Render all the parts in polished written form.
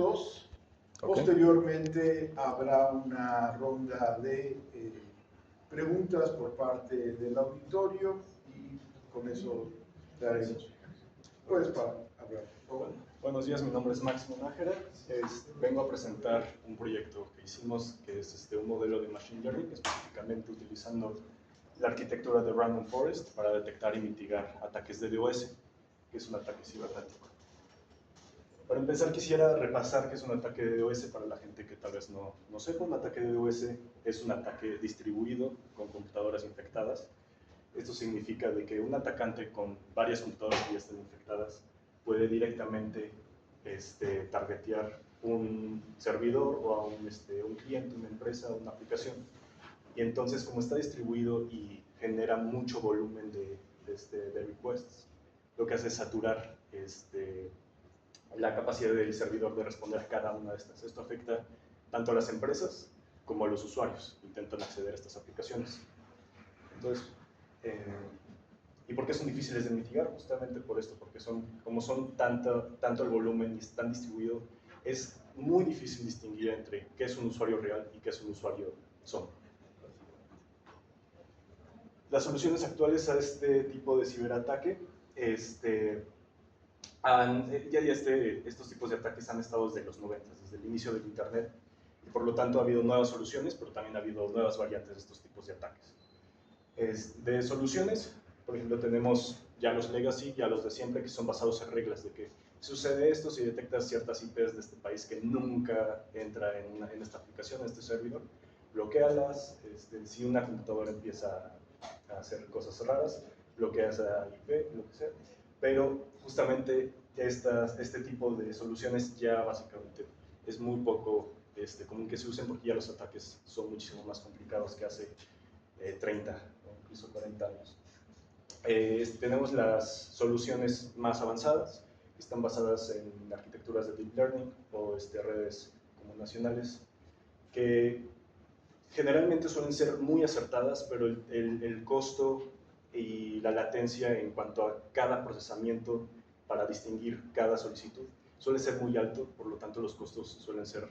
minutos. Okay. Posteriormente habrá una ronda de preguntas por parte del auditorio y con eso daremos. Puedes hablar, por favor. Buenos días, mi nombre es Máximo Nájera. Vengo a presentar un proyecto que hicimos que es un modelo de Machine Learning, específicamente utilizando la arquitectura de Random Forest para detectar y mitigar ataques de DOS, que es un ataque cibernético. Para empezar, quisiera repasar qué es un ataque de DOS para la gente que tal vez no sepa. Un ataque de DOS es un ataque distribuido con computadoras infectadas. Esto significa de que un atacante con varias computadoras que ya estén infectadas puede directamente targetear un servidor o a un cliente, una empresa, una aplicación. Y entonces, como está distribuido y genera mucho volumen de requests, lo que hace es saturar la capacidad del servidor de responder a cada una de estas. Esto afecta tanto a las empresas como a los usuarios que intentan acceder a estas aplicaciones. Entonces, ¿y por qué son difíciles de mitigar? Justamente por esto, porque como son tanto el volumen y es tan distribuido, es muy difícil distinguir entre qué es un usuario real y qué es un usuario sombra. Las soluciones actuales a este tipo de ciberataque, estos tipos de ataques han estado desde los 90, desde el inicio del Internet, y por lo tanto ha habido nuevas soluciones, pero también ha habido nuevas variantes de estos tipos de ataques. De soluciones, por ejemplo, tenemos ya los legacy, ya los de siempre, que son basados en reglas de que sucede esto si detectas ciertas IPs de este país que nunca entra en esta aplicación, en este servidor, bloquealas. Si una computadora empieza a hacer cosas raras, bloqueas a IP, lo que sea. Pero justamente este tipo de soluciones ya básicamente es muy poco común que se usen porque ya los ataques son muchísimo más complicados que hace 30 o incluso 40 años. Tenemos las soluciones más avanzadas, que están basadas en arquitecturas de Deep Learning o redes como nacionales, que generalmente suelen ser muy acertadas, pero el costo y la latencia en cuanto a cada procesamiento para distinguir cada solicitud suele ser muy alto, por lo tanto los costos suelen ser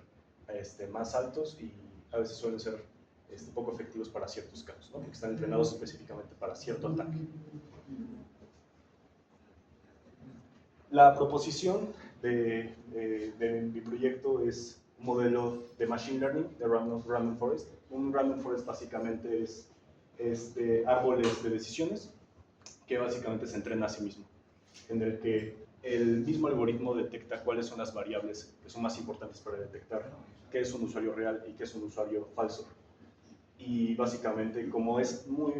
más altos y a veces suelen ser poco efectivos para ciertos casos, ¿no? Porque están entrenados específicamente para cierto ataque. La proposición de mi proyecto es un modelo de Machine Learning de Random Forest. Un Random Forest básicamente es árboles de decisiones que básicamente se entrena a sí mismo, en el que el mismo algoritmo detecta cuáles son las variables que son más importantes para detectar qué es un usuario real y qué es un usuario falso. Y básicamente, como es muy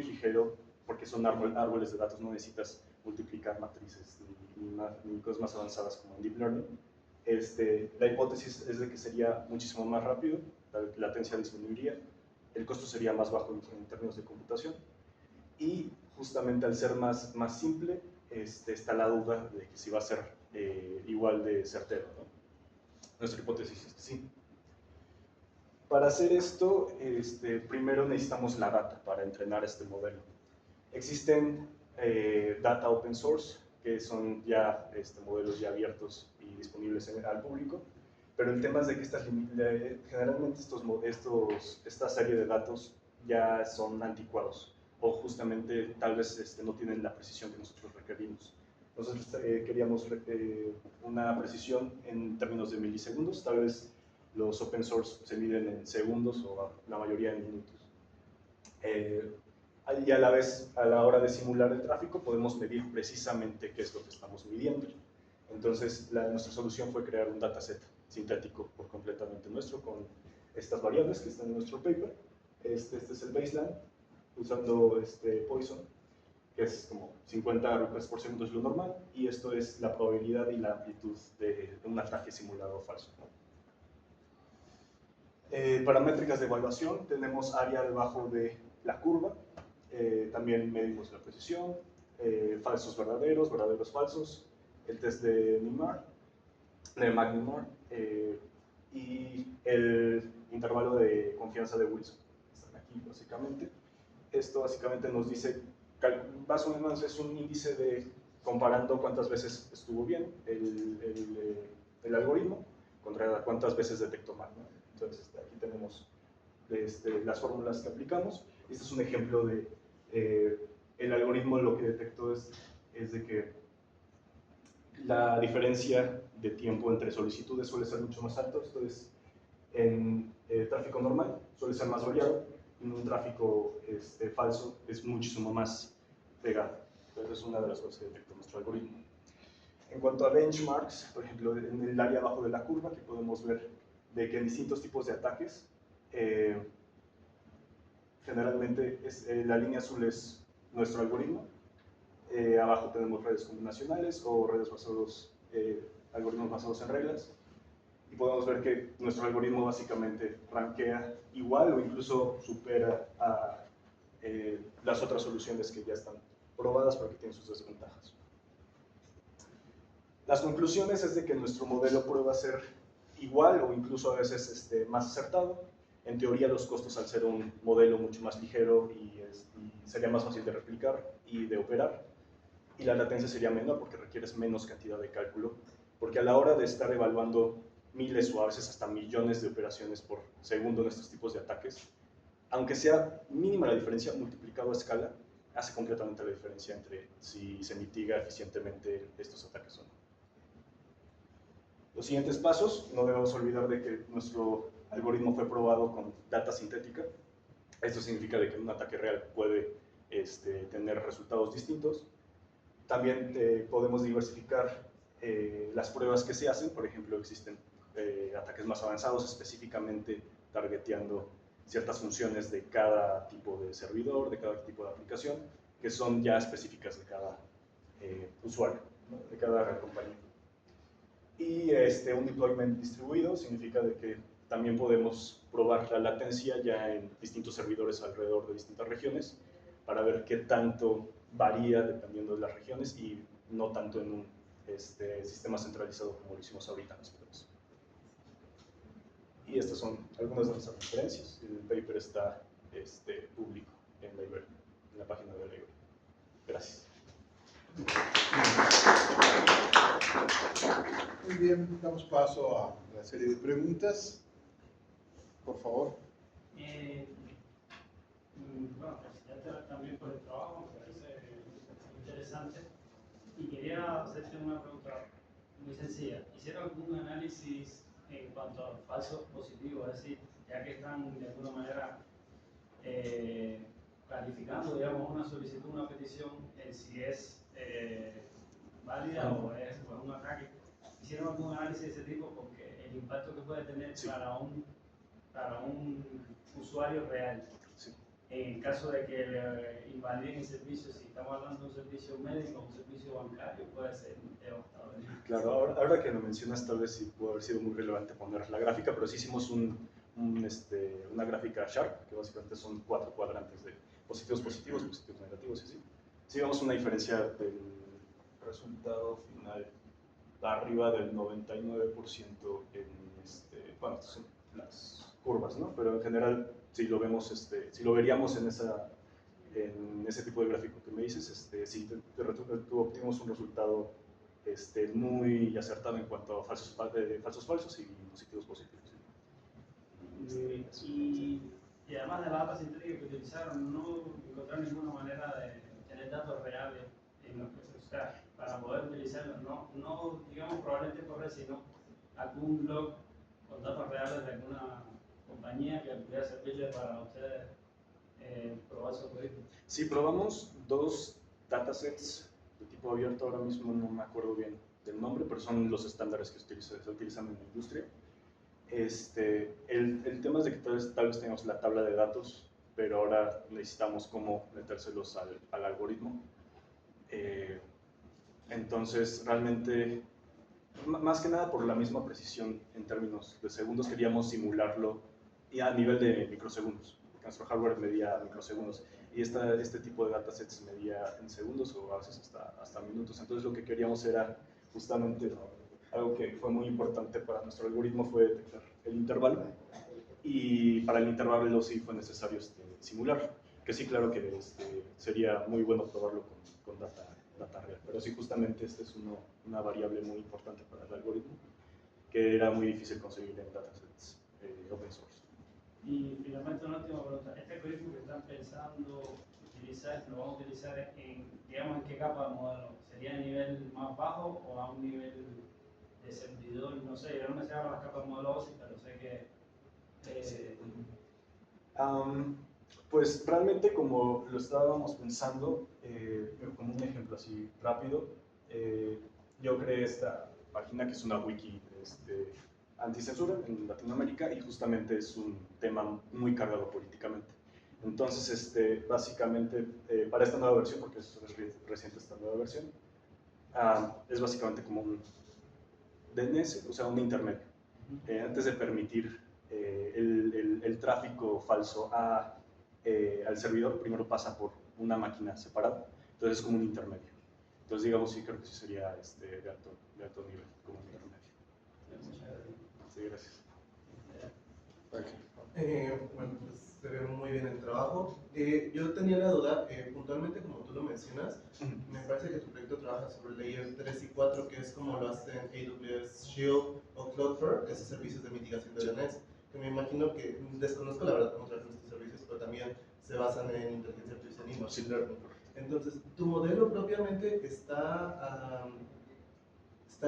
ligero, porque son árboles de datos, no necesitas multiplicar matrices ni cosas más avanzadas como en Deep Learning. La hipótesis es de que sería muchísimo más rápido, la latencia disminuiría, el costo sería más bajo en términos de computación, y justamente al ser más simple, está la duda de que si va a ser igual de certero, ¿no? Nuestra hipótesis es que sí. Para hacer esto, primero necesitamos la data para entrenar este modelo. Existen data open source, que son ya modelos ya abiertos y disponibles al público, pero el tema es de que generalmente esta serie de datos ya son anticuados, o justamente tal vez no tienen la precisión que nosotros requerimos. Nosotros queríamos una precisión en términos de milisegundos, tal vez los open source se miden en segundos o la mayoría en minutos. Y a la vez, a la hora de simular el tráfico, podemos medir precisamente qué es lo que estamos midiendo. Entonces, nuestra solución fue crear un dataset sintético por completamente nuestro, con estas variables que están en nuestro paper. Este es el baseline, usando Poisson, que es como 50 requests por segundo es lo normal, y esto es la probabilidad y la amplitud de un ataque simulado falso, ¿no? Para métricas de evaluación tenemos área debajo de la curva, también medimos la precisión, falsos verdaderos, verdaderos falsos, el test de NIMAR, de McNemar, y el intervalo de confianza de Wilson, están aquí básicamente. Esto básicamente nos dice, más o menos es un índice de comparando cuántas veces estuvo bien el algoritmo contra cuántas veces detectó mal, ¿no? Entonces, aquí tenemos las fórmulas que aplicamos. Este es un ejemplo de el algoritmo. Lo que detectó es de que la diferencia de tiempo entre solicitudes suele ser mucho más alto. Esto es en tráfico normal, suele ser más variado. En un tráfico falso es muchísimo más pegado. Entonces es una de las cosas que detectó nuestro algoritmo. En cuanto a benchmarks, por ejemplo, en el área abajo de la curva, aquí podemos ver de que en distintos tipos de ataques, generalmente la línea azul es nuestro algoritmo, abajo tenemos redes combinacionales o redes algoritmos basados en reglas, y podemos ver que nuestro algoritmo básicamente rankea igual o incluso supera a las otras soluciones que ya están probadas, pero que tienen sus desventajas. Las conclusiones es de que nuestro modelo prueba ser igual o incluso a veces más acertado. En teoría, los costos, al ser un modelo mucho más ligero y sería más fácil de replicar y de operar, y la latencia sería menor porque requieres menos cantidad de cálculo, porque a la hora de estar evaluando miles o a veces hasta millones de operaciones por segundo en estos tipos de ataques, aunque sea mínima la diferencia, multiplicado a escala, hace completamente la diferencia entre si se mitiga eficientemente estos ataques o no. Los siguientes pasos, no debemos olvidar de que nuestro algoritmo fue probado con data sintética. Esto significa de que un ataque real puede tener resultados distintos. También podemos diversificar las pruebas que se hacen. Por ejemplo, existen ataques más avanzados, específicamente targeteando ciertas funciones de cada tipo de servidor, de cada tipo de aplicación, que son ya específicas de cada usuario, ¿no? De cada compañía. Y un deployment distribuido significa de que también podemos probar la latencia ya en distintos servidores alrededor de distintas regiones para ver qué tanto varía dependiendo de las regiones y no tanto en un sistema centralizado como lo hicimos ahorita nosotros. Y estas son algunas de nuestras referencias. El paper está público en la página de la library. Gracias. Muy bien, damos paso a la serie de preguntas. Por favor. Bueno, felicitarte también por el trabajo, me parece interesante. Y quería hacerte una pregunta muy sencilla. ¿Hicieron algún análisis en cuanto a falsos positivos? Es decir, ya que están de alguna manera calificando, digamos, una solicitud, una petición, en si es válida o es un ataque. ¿Hicieron algún análisis de ese tipo? Porque el impacto que puede tener sí, para un usuario real, sí, en caso de que le invaliden el servicio, si estamos hablando de un servicio médico o un servicio bancario, puede ser devastador. claro, ahora que lo mencionas, tal vez sí pudo haber sido muy relevante poner la gráfica, pero sí hicimos una gráfica Sharp, que básicamente son 4 cuadrantes de positivos positivos, positivos negativos y así. Sí vemos una diferencia del resultado final arriba del 99% en bueno, estas son las curvas, ¿no? Pero en general, si lo vemos, si lo veríamos en ese tipo de gráfico que me dices, sí obtuvimos un resultado muy acertado en cuanto a falsos falsos y positivos positivos. Y además de la data sintética que utilizaron, no encontraron ninguna manera de tener datos reales en los que, o sea, para poder utilizarlos, no digamos probablemente correr, sino algún blog con datos reales de alguna compañía que pudiera servirle para ustedes probar su algoritmo. Sí, probamos 2 datasets de tipo abierto, ahora mismo no me acuerdo bien del nombre, pero son los estándares que se utilizan en la industria. El tema es de que tal vez tengamos la tabla de datos, pero ahora necesitamos cómo metérselos al algoritmo. Entonces, realmente, más que nada por la misma precisión en términos de segundos, queríamos simularlo a nivel de microsegundos. Nuestro hardware medía microsegundos y este tipo de datasets medía en segundos o a veces hasta minutos. Entonces, lo que queríamos era justamente algo que fue muy importante para nuestro algoritmo, fue detectar el intervalo, y para el intervalo sí fue necesario simularlo, que sí, claro que sería muy bueno probarlo con data real, pero sí, justamente esta es una variable muy importante para el algoritmo. que era muy difícil conseguir en datasets open source. Y finalmente una última pregunta. ¿Este algoritmo que están pensando utilizar, lo vamos a utilizar en, digamos, en qué capa de modelo? ¿Sería a nivel más bajo o a un nivel de servidor? No sé, yo no me sé ahora las capas de modelo OSI, pero sé que... Pues realmente como lo estábamos pensando, como un ejemplo así rápido, yo creé esta página que es una wiki anticensura en Latinoamérica y justamente es un tema muy cargado políticamente. Entonces, básicamente, para esta nueva versión, porque es reciente esta nueva versión, es básicamente como un DNS, o sea, un intermedio. Antes de permitir el tráfico falso al servidor, primero pasa por una máquina separada, entonces es como un intermedio. Entonces, digamos, sí, creo que sí sería de alto nivel, como un intermedio. Muchas gracias. Sí, gracias. Bueno, pues se ve muy bien el trabajo. Yo tenía la duda, puntualmente como tú lo mencionas, me parece que tu proyecto trabaja sobre Layer 3 y 4, que es como lo hacen AWS Shield o Cloudflare, esos servicios de mitigación de DNS, que me imagino que, desconozco la verdad cómo trabajan estos servicios, pero también se basan en inteligencia artificial y machine learning. Entonces, ¿tu modelo propiamente está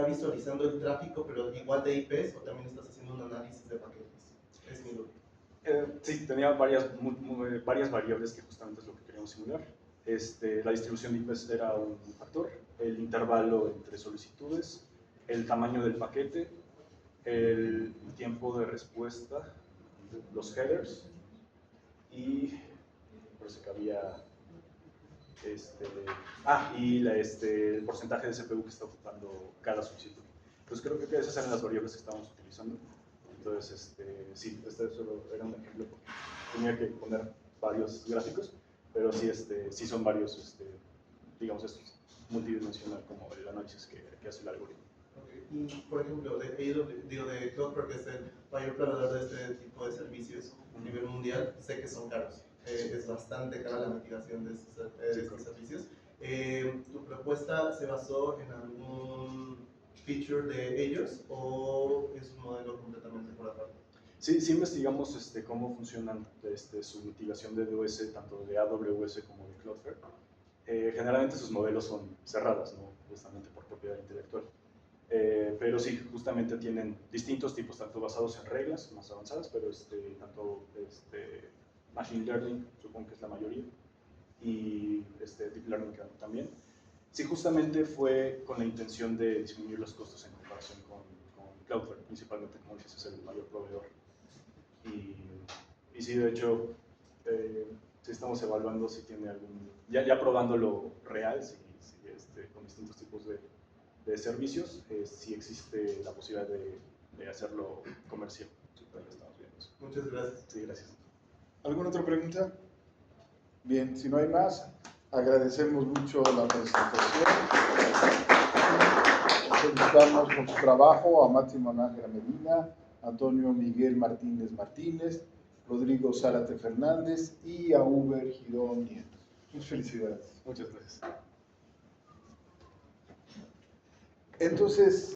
visualizando el tráfico, pero igual de IPs, o también estás haciendo un análisis de paquetes? Es mi duda. Sí, tenía varias variables que justamente es lo que queríamos simular. La distribución de IPs era un factor, el intervalo entre solicitudes, el tamaño del paquete, el tiempo de respuesta, los headers y parece que había y el porcentaje de CPU que está ocupando cada solicitud. Entonces creo que esas eran las variables que estábamos utilizando. Entonces, sí, solo era un ejemplo porque tenía que poner varios gráficos, pero sí, sí son varios, digamos, esto es multidimensional como el análisis que hace el algoritmo. Okay. Y, por ejemplo, de Cloudflare, que es el mayor proveedor de este tipo de servicios a nivel mundial, sé que son caros. Es bastante cara la mitigación de estos servicios. ¿Tu propuesta se basó en algún feature de ellos o es un modelo completamente por aparte? Sí, sí investigamos cómo funcionan su mitigación de DOS, tanto de AWS como de Cloudflare. Generalmente sus modelos son cerrados, ¿no? Justamente por propiedad intelectual. Pero sí, justamente tienen distintos tipos, tanto basados en reglas más avanzadas, pero tanto Machine Learning, supongo que es la mayoría, y Deep Learning también. Sí, justamente fue con la intención de disminuir los costos en comparación con Cloudflare, principalmente, como dices, es el mayor proveedor. Y sí, de hecho, sí estamos evaluando si tiene algún, ya probándolo real, con distintos tipos de servicios, si existe la posibilidad de hacerlo comercial. Estamos viendo eso. Muchas gracias. Sí, gracias. ¿Alguna otra pregunta? Bien, si no hay más, agradecemos mucho la presentación. Felicitamos por su trabajo a Máximo Nájera Medina, Antonio Miguel Martínez Martínez, Rodrigo Zárate Fernández y a Uber Girón Nieto. Muchas felicidades. Muchas gracias. Entonces,